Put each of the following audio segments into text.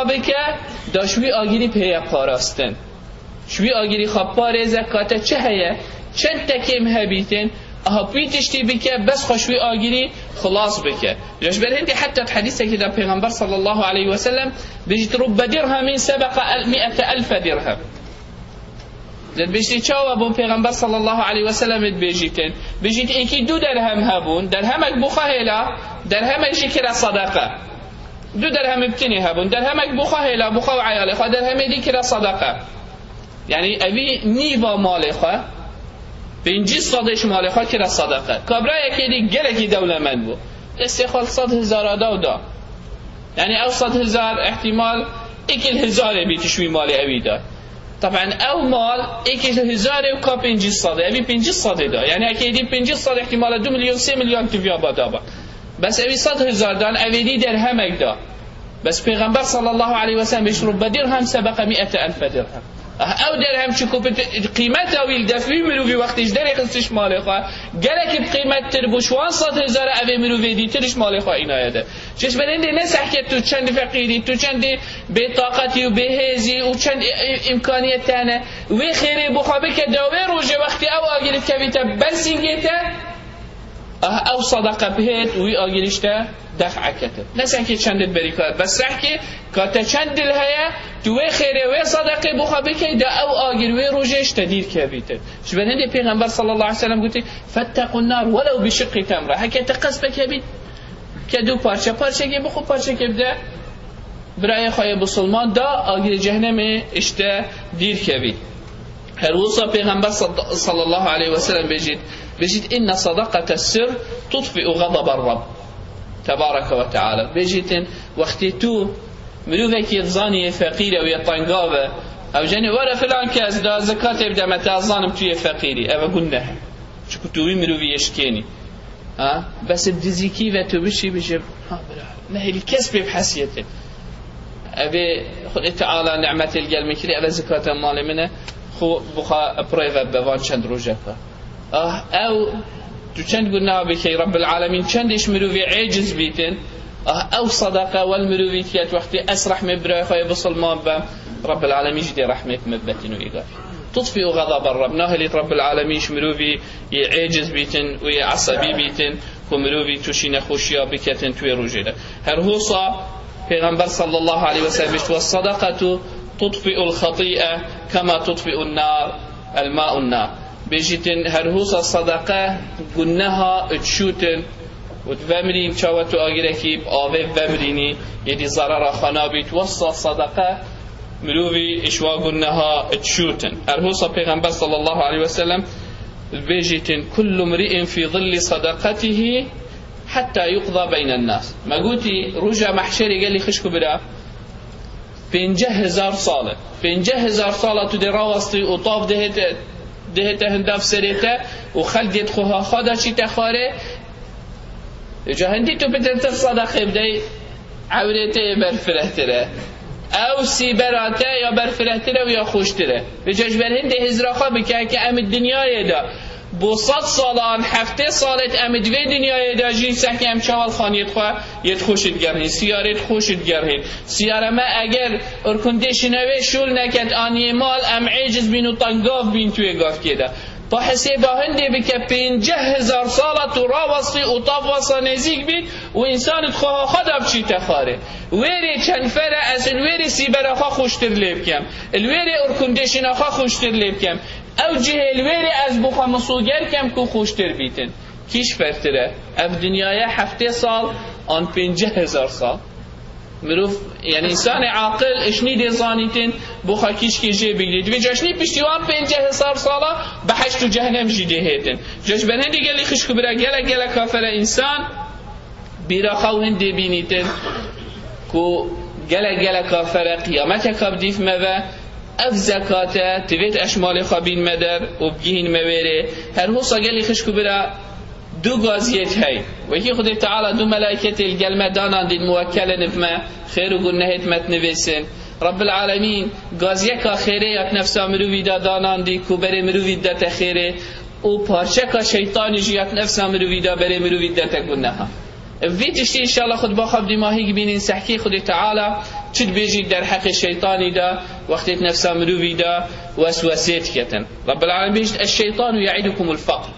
بکه دا شوی آگیری پیه پاراستن شوی آگیری خواب پاره زکاته چه هیه چند تکیم هبیتن اها پیتشتی بکه بس خوشوی آگیری خلاص بکه جاش برهندی حتی حدیثه که در پیغمبر صلی الله علیه و سلم بجید رب درهم سبق 100,000 درهم زد بجید چاوه بون پیغمبر صلی الله علیه و سلم بجیدن بجید اینکی 2 درهم هبون درهمک بخواهیلا درهمک جکر صدقه 2 درهم بتنی هبون درهمک بخواهیلا بخواه عیاله خواه درهمی دی کر صدقه یعنی اوی نیوا مال خواه 500 مال خواه کر صدقه کابرا یکی دی گلکی دولمند بو استخال 100,000 دا یعنی او 100,000 احتمال 1,000 بیتشوی مال اوی دا طبعا او مال 1,000 و کا 500 اوی 500 دا یعنی اکی دی 500 احتمال 2 میلیون 3 میلیون تیویا بادا با بس اوی 100,000 دان اوی دی درهمک دا بس پیغمبر صلی الله علیه و سلم بشرب بدرهم سبق 100,000 درهم او درهم چکو قیمت اویل دفعی مروی وقتیش در خستش مال خواه گلک قیمت تر بو 100,000 اوی مروی دیترش مال خواه این آیده چش برنده نسح که تو چند فقیری تو چند بیطاقتی و بهیزی و چند امکانیت تانه وی خیری بخوابه که داوه روژه وقتی او آگیرت کویتا بسینگیتا او صدقه بهت وی آگیرشتا دفع کته نسان که چندت بری کار بس سح که کاتا چند دل هیا تو وی خیره وی صدقه بخوابه که دا او آگیر وی روژهش تدیر که بیته شبنده پیغمبر صلی الله علیه وسلم گوتی فتقوا النار ولو بشق تمره هکه تقصبه که بید که 2 پارچه که بخو پارچه که بده برای خواهی بسلمان دا آگیر جهنم اشته دیر که بید هر وصا پیغمبر صلی الله علیه وسلم بجید ان صدقه السر تطفئ غضب الرب تبارك وتعالى بيجيتن وقتی تو مروفه که ظانی فقیره و یطنگاوه او جنی وره فلان که از دا زکات ابدا متا ظانم توی فقیری او گنه چکو توی مروفه یشکینی بس بدزیکی و تو بشی بشه نه الكسب بحسيته ابي خد تعالى نعمه القلب كلي على زكاه مال منه خو بخا بريفا بوان چند روجتا او تو چند قلنا بكي رب العالمين چندش مروفي عاجز بيتن او صدقه والمروفيات وقت اسرح مبرا خاي بصلمان با رب العالمين جدي رحمك مبتن ويقال تطفئ غضب الرب ناهلي رب العالمين مروفي عاجز بيتن وعصبي بيتن ومروفي توشين خوشيا بكتن توي روجدا هر هوصا پیغمبر صلى الله عليه وسلم والصدقه تطفئ الخطيئه كما تطفئ النار الماء النار بيجيتن هرهوس الصدقه قلناها تشوتن وتفمرين شاوتو اغيركيب اوي فمريني يدي ضرر خنابيت وصى الصدقه مروي اشوا قلناها تشوتن هرهوس پیغمبر صلى الله عليه وسلم بيجيتن كل امرئ في ظل صدقته حتى يقضى بين الناس ما قلتي رجع محشري قال لي خشكو بدا 50,000 ساله 50,000 ساله تو دراوستي وطاف دهته هنداف سريته وخلدت خوها خدا چی تخاره جهندی تو بتنت صدقه بدی عورته برفرهتره او سیبراته یا برفرهتره و یا خوشتره بجاش برهند هزراخا بکه که ام دنیای دا بو 100 سالان 7 سالت ام دوی دنیای دا جین سحکی ام چوال خانیت خواه یت خوشت گرهین سیارت خوشت گرهین سیاره ما اگر ارکندشنوه شول نکد آنی مال ام عجز بین و تنگاف بین توی گاف کده با حسیب هنده بکه 50,000 سالت و راوستی و طاف واسا نزیک بید و انسانت خواه خدا بچی تخاره ویری چند فره از الویری سیبره خواه خوشتر لیب کم الویری ارکندشنه خواه خوشتر لیب کم او جه الویری از بخوا مسوگر کم که خوشتر بیتن کیش فرتره اف دنیای 7 سال آن 50,000 سال مروف یعنی انسان عاقل اشنی دیزانیتن بخوا کیش که جه بگیرید و جاشنی پشتیوان 50,000 ساله به حشت و جهنم جیده هیتن جاش بر هندی گلی خشکو برا گله کافر انسان بیرا خو هندی بینیتن کو گله کافر قیامت کبدیف مبه اف زکاته تویت اشمال خابین مدر و بگیهین مویره هر هو ساگلی خشکو برا 2 گازیت هی وکی خود تعالی 2 ملائکت الگلمه دانان دید موکل نفمه خیر و گنهت متنویسن رب العالمین گازیکا خیره یاد نفسا مروی دا دانان دید که بره مروی دا تخیره و پارچکا شیطانی جیات نفسا مروی دا بره مروی دا تگنه ها ویدشتی انشاءالله خود با خواب دیماهی بینین سحکی خود تعالی چت بيجي در حق الشيطان دا وقت نفسا مروفي دا وسوسيت كتن. رب العالمين بيجد الشيطان يعدكم الفقر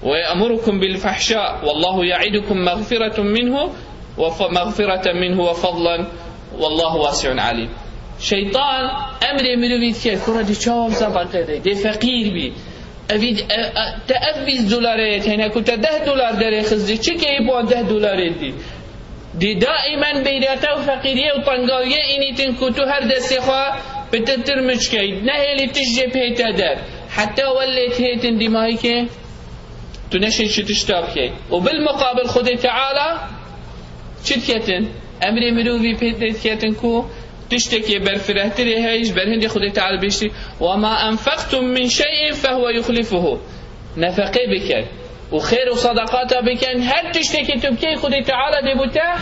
ويأمركم بالفحشاء والله يعدكم مغفرة منه وفضلا والله واسع عليم. شيطان أمر مروفي كي كرة دي شاوم زبقه دي فقير بي أبيد تأفيز دولارات هنا كنت $10 داري خزدي چه كي يبوان $10 دي دائما بيداتا وفقيرية وطنقاوية إني تنكتو هر دستي خواه بتترمج كي نهيلي تجي بهيتا دار حتى وليت هيتن دماغي كي تنشي شتشتاب كي. وبالمقابل خدي تعالى شت كتن أمري مروفي بهيت كتن كو تشتكي برفرهتري هايش برهندي خدي تعالى بيشتي وما أنفقتم من شيء فهو يخلفه. نفقي بك وخير وصدقاته بك هل تشتكي تبكي خدي تعالى ديبوتا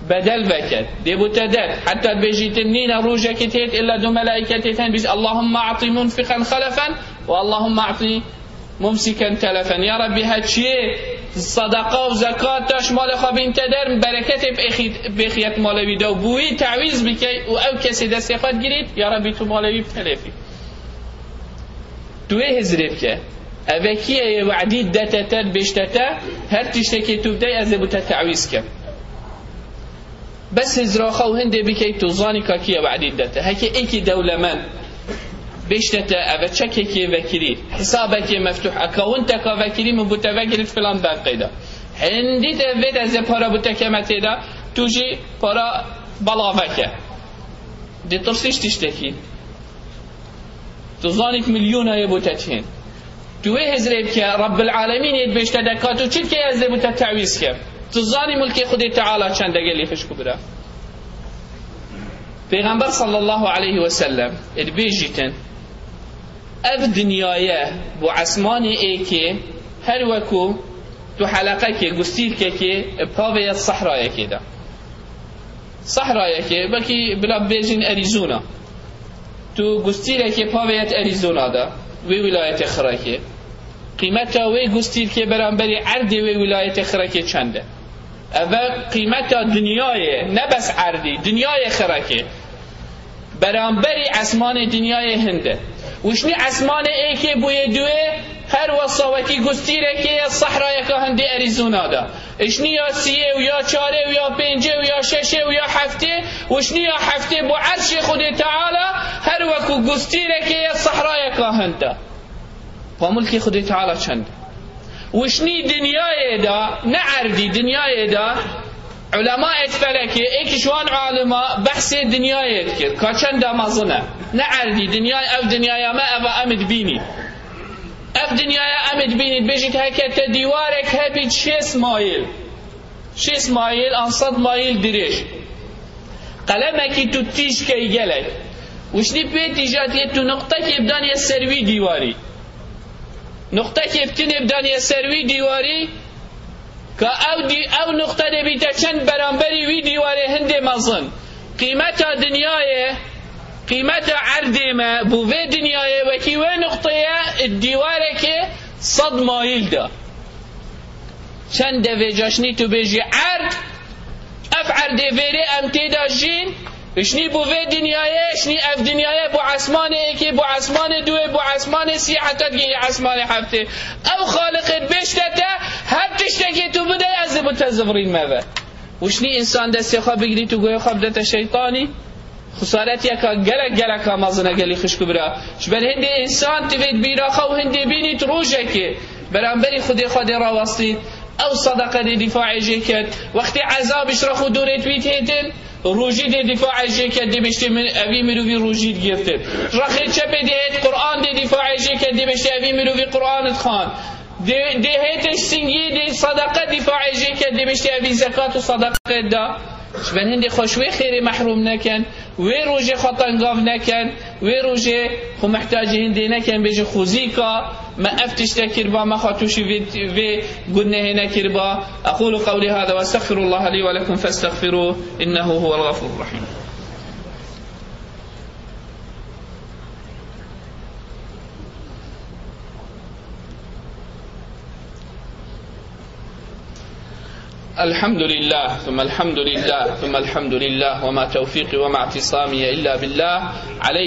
بدل بك ديبوتا دل حتى بيجي تنين روجة كتيت إلا دو ملائكة تتين بيش اللهم أعطي منفقا خلفا واللهم أعطي ممسكا تلفا. يا ربي هاتشي صدقه وزكاة تشمال خابين تدر بركة بخيت مالوي دو بوي تعويز بكي او كسي دستي خود گريت يا ربي تو مالوي بتلفي توي هزريب كي اوكي وعديد داتتا بيشتتا هر تشتكي تبدأ ازبوتا تعويز كي بس هزراخه وهندي بكي توزاني كاكية وعديد داتا هكي ايكي دولة من بيشتتا أبا تشككي وكيري حسابك مفتوح أكاونتك وكيري من بوتفكرت فلان باقيدا هندي تفيد از پارا بوتكمتي دا توجي پارا بلاوكه دي ترسيش تشتكي تظانك مليون هاي بوتتين توي هزريب كي رب العالمين يد بيشتدكاتو چد كي از بوتا تعويز كي تظاني ملكي خدي تعالى چند قلي خشكو برا. پیغمبر صلى الله عليه وسلم ادبيجيتن اف دنیایه بو عسمانی ایکی هر وکو تو حلقه که گستیر که پاوی صحرای که ده صحرای که بکی بلا بیجین اریزونا تو گستیر که پاوی اریزونا ده وی ولایت خراکه قیمتا وی گستیر که برانبری عردی وی ولایت خراکه چنده اول قیمتا دنیای نه بس عردی دنیای خراکه برانبری عسمان دنیای هنده وشني عسمان ايكي بوي دوي هر وصاوتي گستيره كي الصحراء كهندي اريزونا دا اشني يا سيه ويا چاره ويا پنجه ويا ششه ويا هفته وشني يا هفته بو عرش خدي تعالى هر وكو گستيره كي الصحراء كهندا فملكي خدي تعالى چند وشني دنياي دا نعردي دنياي دا علماء فلكي ايك شوان علماء بحث دنياي ذكر كاچن دا مزنه نعردي دنياي او دنياي ما ابا امد بيني اف دنياي امد بيني بيجيت هكا ديوارك هبيت 6 مايل 6 مايل انصد مايل دريش قلمك تتيش كي جلك وشني بيت جات تو نقطه يبدان يسروي ديواري نقطه يبدان يسروي ديواري او نقطه دبيتا چند برانبري وي ديواري هندي مزن قيمتها دنياي قيمتها عردي ما بوفي دنياي وكي وين نقطه الديوارك 100 مايل ده چند دفجاشني تو بيجي عرض اف عردي فيري امتدا جين اشني بوفي دنياي اشني اف دنياي بو عسمان ايكي بو عسمان دوي بو عسمان سي حتى تجي عسمان حفته او خالق بيشتته هر تشتكي تو بده يعذب التزفرين ماذا وشني انسان دستي خواب بگري تو گوه خواب دتا شيطاني خسارت يكا گلك مازنه گلي خشكو برا شبر هندي انسان تفيد بيراخه وهندي بيني تروجك برانبري خدي راوستي او صدقه دي دفاع جيكت وقت عذاب اشرخو دورت بيت هيتن روجي دي دفاع جيكت دي بشتي من ابي مروي روجي گرتت رخي چپ دي قران دي دفاع جيكت دي بشتي ابي مروي قران خان دي هيتش سنگي دي صدقه دفاع جيكت دي بشتي ابي زكاه وصدقه دا شبن هندي خوشوي خيري محروم نكن وي روجي خطنقاف نكن وي روجي خو محتاج هندي نكن بيجي خوزيكا ما افتش تكربا ما خاطوشي في قلنا هنا كربا. اقول قولي هذا واستغفر الله لي ولكم فاستغفروه انه هو الغفور الرحيم. الحمد لله ثم الحمد لله ثم الحمد لله وما توفيقي وما اعتصامي إلا بالله عليه